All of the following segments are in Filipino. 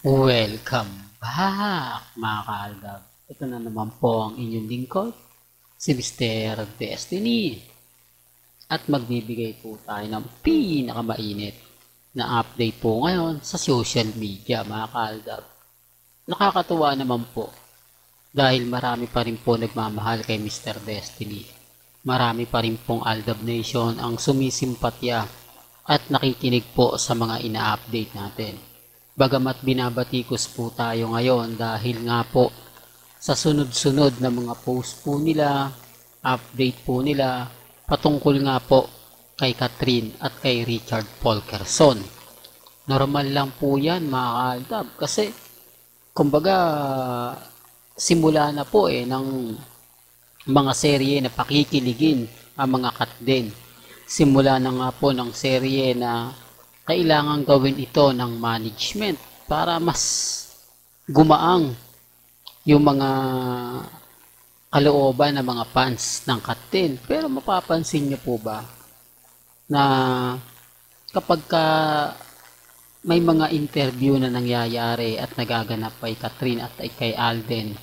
Welcome back mga kaaldab. Ito na naman po ang inyong lingkod, si Mr. Destiny. At magbibigay po tayo ng pinakamainit na update po ngayon sa social media mga kaaldab. Nakakatuwa naman po dahil marami pa rin po nagmamahal kay Mr. Destiny. Marami pa rin pong Aldab Nation ang sumisimpatya at nakikinig po sa mga ina-update natin. Bagamat binabatikos po tayo ngayon dahil nga po sa sunod-sunod na mga post po nila, update po nila, patungkol nga po kay Catherine at kay Richard Polkerson. Normal lang po yan mga kaaldab kasi kumbaga simula na po ng mga serye na pakikiligin ang mga Katden. Simula na nga po ng serye na kailangan gawin ito ng management para mas gumaang yung mga kalooban ng mga fans ng Katden. Pero mapapansin niyo po ba na kapag may mga interview na nangyayari at nagaganap kay Catherine at kay Alden,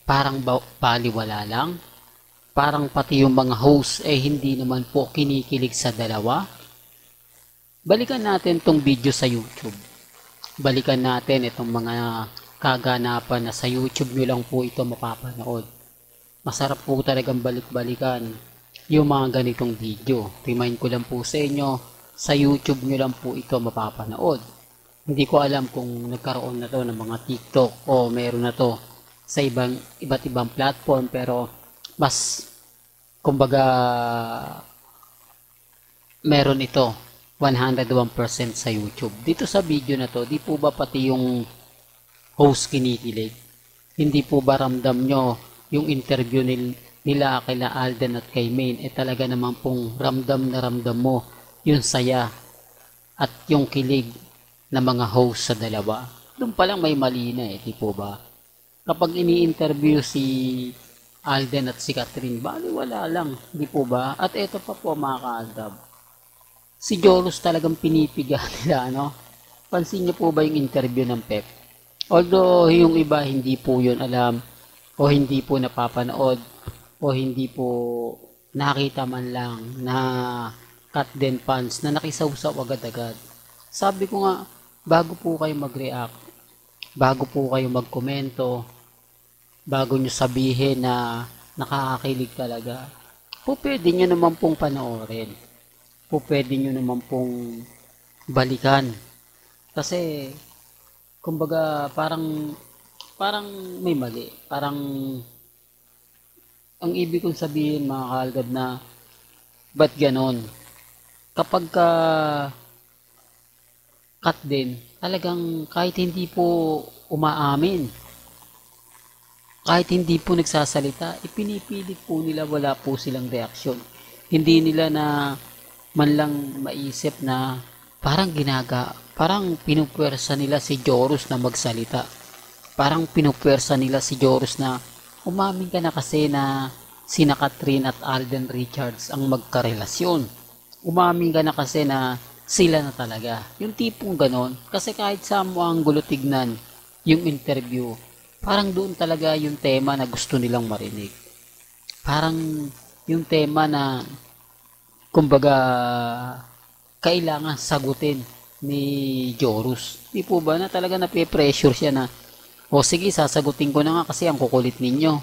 parang baliwala lang. Parang pati yung mga host hindi naman po kinikilig sa dalawa. Balikan natin tong video sa YouTube. Balikan natin itong mga kaganapan na sa YouTube nyo lang po ito mapapanood. Masarap po talagang balik-balikan yung mga ganitong video. Remind ko lang po sa inyo, sa YouTube nyo lang po ito mapapanood. Hindi ko alam kung nagkaroon na to ng mga TikTok o meron na to sa iba't ibang platform, pero mas kumbaga meron ito 101% sa YouTube. Dito sa video na to, di po ba pati yung host kinikilig? Hindi po ba ramdam nyo yung interview nila kila Alden at kay Maine? Talaga naman pong ramdam na ramdam mo yung saya at yung kilig na mga host sa dalawa. Doon pa lang may mali na di po ba? Kapag ini-interview si Alden at si Catherine, wala lang, di po ba? At ito pa po mga kaaldab, si Joros talagang pinipiga nila, ano? Pansin niyo po ba yung interview ng Pep? Although yung iba hindi po yun alam o hindi po napapanood o hindi po nakita man lang na Katden fans na nakisawsaw agad-agad. Sabi ko nga, bago po kayo mag-react, bago po kayo magkomento, bago nyo sabihin na nakakakilig talaga, po pwede nyo naman pong panoorin. Po pwede nyo naman pong balikan. Kasi, kumbaga, parang may mali. Parang, ang ibig kong sabihin mga kaaldab na, ba't ganon? Kapag cut din, talagang kahit hindi po umaamin, kahit hindi po nagsasalita, ipinipilit po nila, wala po silang reaksyon. Hindi nila na man lang maisip na parang pinupwersa nila si Joros na magsalita. Parang pinupwersa nila si Joros na umamin ka na kasi na sina Catherine at Alden Richards ang magkarelasyon. Umamin ka na kasi na sila na talaga. Yung tipong ganon. Kasi kahit sa mo ang gulo tignan yung interview, parang doon talaga yung tema na gusto nilang marinig. Parang yung tema na kumbaga kailangan sagutin ni Joros. Di po ba na talaga nape-pressure siya na o sige, sasagutin ko na nga kasi ang kukulit ninyo.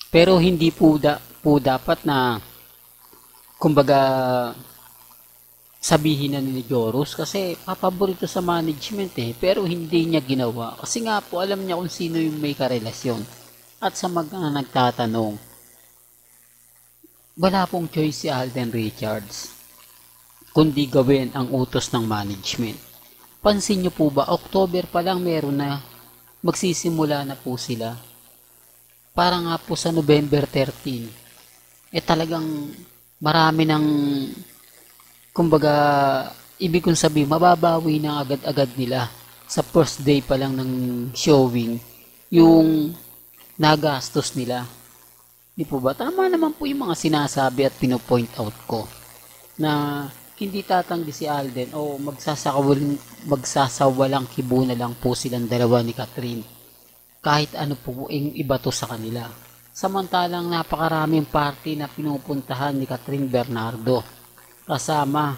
Pero hindi po dapat na kumbaga sabihin na ni Joros kasi papaborito sa management pero hindi niya ginawa. Kasi nga po alam niya kung sino yung may karelasyon. At sa mga nagtatanong, wala pong choice si Alden Richards kundi gawin ang utos ng management. Pansin nyo po ba, October pa lang meron na, magsisimula na po sila. Para nga po sa November 13, talagang marami ng, kumbaga, ibig kong sabihin, mababawi na agad-agad nila sa first day pa lang ng showing, yung nagastos nila. Di po ba? Tama naman po yung mga sinasabi at pinopoint out ko na hindi tatanggi si Alden o magsasawalang kibo na lang po silang dalawa ni Catherine. Kahit ano po yung iba to sa kanila. Samantalang napakaraming party na pinupuntahan ni Catherine Bernardo. Kasama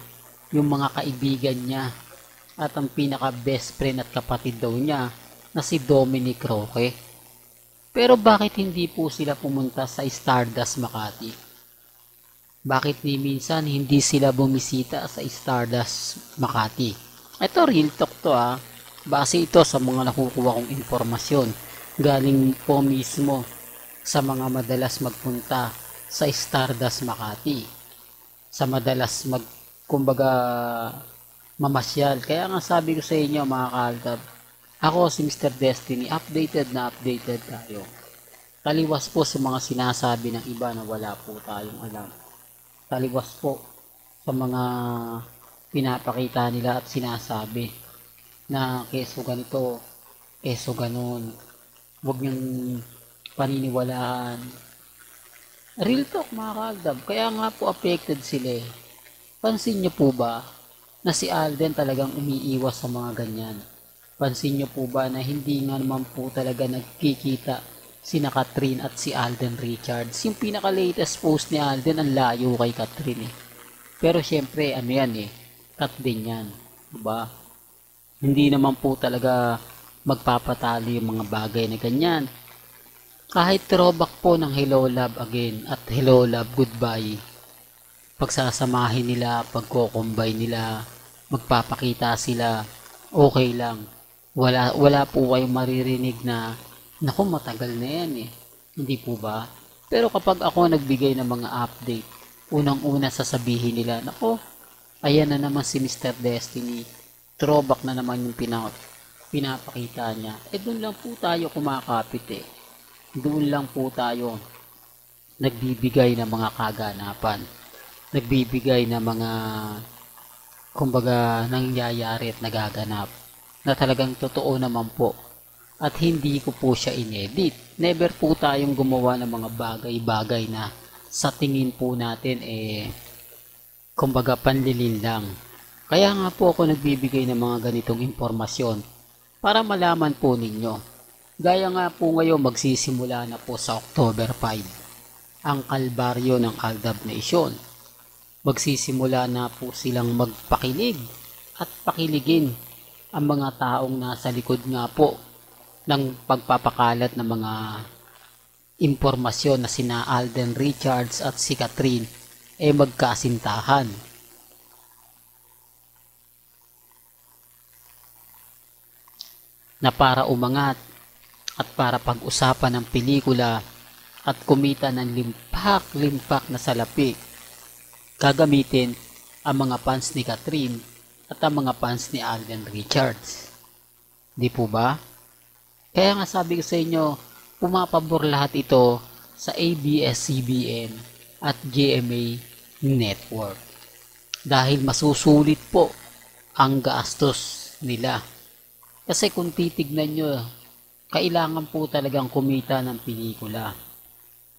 yung mga kaibigan niya at ang pinaka best friend at kapatid daw niya na si Dominic Roque. Pero bakit hindi po sila pumunta sa Stardust Makati? Bakit ni minsan hindi sila bumisita sa Stardust Makati? Ito real talk to Base ito sa mga nakukuha kong informasyon. Galing po mismo sa mga madalas magpunta sa Stardust Makati. Sa madalas kumbaga mamasyal. Kaya nga sabi ko sa inyo mga kaltab, ako si Mr. Destiny, updated tayo. Taliwas po sa mga sinasabi ng iba na wala po tayong alam. Taliwas po sa mga pinapakita nila at sinasabi na keso ganito, keso ganon. Huwag niyong paniniwalaan. Real talk mga kaltab. Kaya nga po affected sila. Pansin niyo po ba na si Alden talagang umiiwas sa mga ganyan? Pansin niyo po ba na hindi nga naman po talaga nagkikita sina Catherine at si Alden Richards? Yung pinaka-latest post ni Alden, ang layo kay Catherine Pero syempre, ano yan cut din yan. Diba? Hindi naman po talaga magpapatalo yung mga bagay na ganyan. Kahit throwback po ng Hello Love Again at Hello Love Goodbye, pagsasamahin nila, pagko-combine nila, magpapakita sila, okay lang. Wala po kayong maririnig na, naku matagal na yan Hindi po ba? Pero kapag ako nagbigay ng mga update, unang-una sasabihin nila, naku, ayan na naman si Mr. Destiny, throwback na naman yung pinapakita niya. Doon lang po tayo kumakapit Doon lang po tayo nagbibigay ng mga kaganapan. Nagbibigay ng mga kumbaga nangyayari at nagaganap na talagang totoo naman po at hindi ko po siya inedit. Never po tayong gumawa ng mga bagay-bagay na sa tingin po natin kumbaga panlilin lang. Kaya nga po ako nagbibigay ng mga ganitong impormasyon para malaman po ninyo. Gaya nga po ngayon magsisimula na po sa October 5 ang kalbaryo ng Aldab Nation. Magsisimula na po silang magpakinig at pakiligin ang mga taong nasa likod nga po ng pagpapakalat ng mga impormasyon na sina Alden Richards at si Catherine magkasintahan. Na para umangat at para pag-usapan ng pelikula at kumita ng limpak-limpak na salapi, gagamitin ang mga fans ni Catherine at ang mga fans ni Alden Richards. Di po ba? Kaya nga sabi ko sa inyo, pumapabor lahat ito sa ABS-CBN at GMA Network. Dahil masusulit po ang gastos nila. Kasi kung titignan nyo, kailangan po talagang kumita ng pelikula.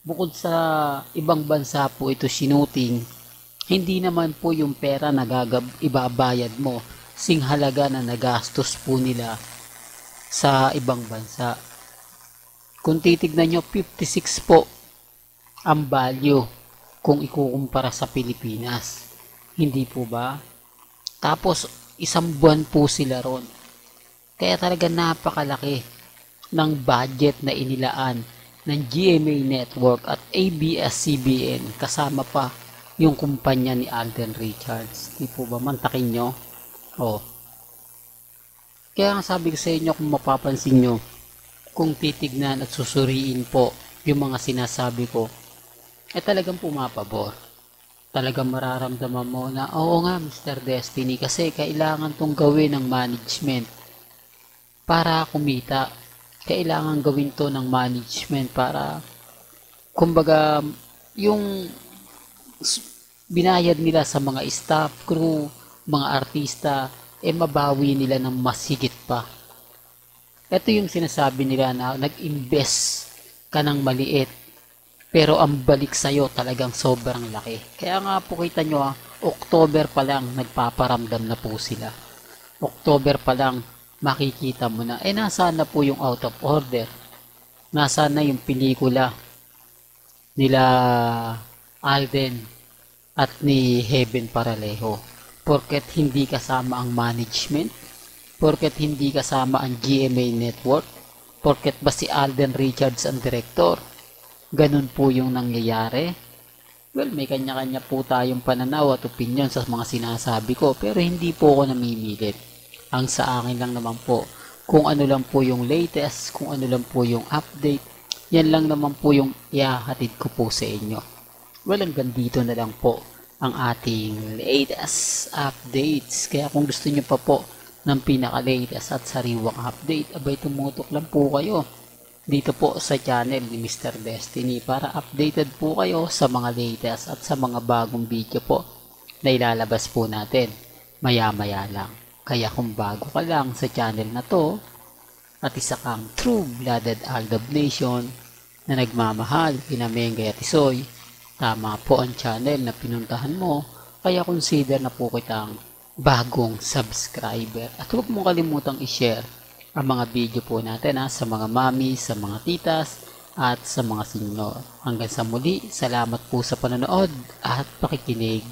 Bukod sa ibang bansa po ito sinuting, hindi naman po yung pera na ibabayad mo sing halaga na nagastos po nila sa ibang bansa. Kung titignan nyo, 56 po ang value kung ikukumpara sa Pilipinas. Hindi po ba? Tapos, isang buwan po sila ron. Kaya talaga napakalaki ng budget na inilaan ng GMA Network at ABS-CBN kasama pa yung kumpanya ni Alden Richards. Di po ba? Mantakin nyo? Kaya nga sabi ko sa inyo, kung mapapansin nyo, kung titignan at susuriin po yung mga sinasabi ko, talagang pumapabor. Talagang mararamdaman mo na, oo nga Mr. Destiny, kasi kailangan tong gawin ng management para kumita. Kailangan gawin to ng management para kumbaga yung binayad nila sa mga staff, crew, mga artista, mabawi nila ng mas higit pa. Ito yung sinasabi nila na nag-invest ka ng maliit, pero ang balik sa'yo talagang sobrang laki. Kaya nga po kita nyo October pa lang nagpaparamdam na po sila. October pa lang makikita mo na, nasaan na po yung out of order? Nasaan na yung pelikula nila Alden at ni Heaven Paralejo? Porket hindi kasama ang management, porket hindi kasama ang GMA Network, porket ba si Alden Richards ang director? Ganun po yung nangyayari. Well, may kanya-kanya po tayong pananaw at opinion sa mga sinasabi ko, pero hindi po ako namimilit. Ang sa akin lang naman po, kung ano lang po yung latest, kung ano lang po yung update, yan lang naman po yung ihahatid ko po sa inyo. Well, hanggang dito na lang po ang ating latest updates. Kaya kung gusto nyo pa po ng pinaka-latest at sariwang update, abay tumutok lang po kayo dito po sa channel ni Mr. Destiny para updated po kayo sa mga latest at sa mga bagong video po na ilalabas po natin maya-maya lang. Kaya kung bago ka lang sa channel na to at isa kang true-blooded Aldab Nation na nagmamahal kina Mengay at Isoy, tama po ang channel na pinuntahan mo, kaya consider na po kitang bagong subscriber. At huwag mong kalimutang i-share ang mga video po natin sa mga mami, sa mga titas, at sa mga senior. Hanggang sa muli, salamat po sa panonood at pakikinig.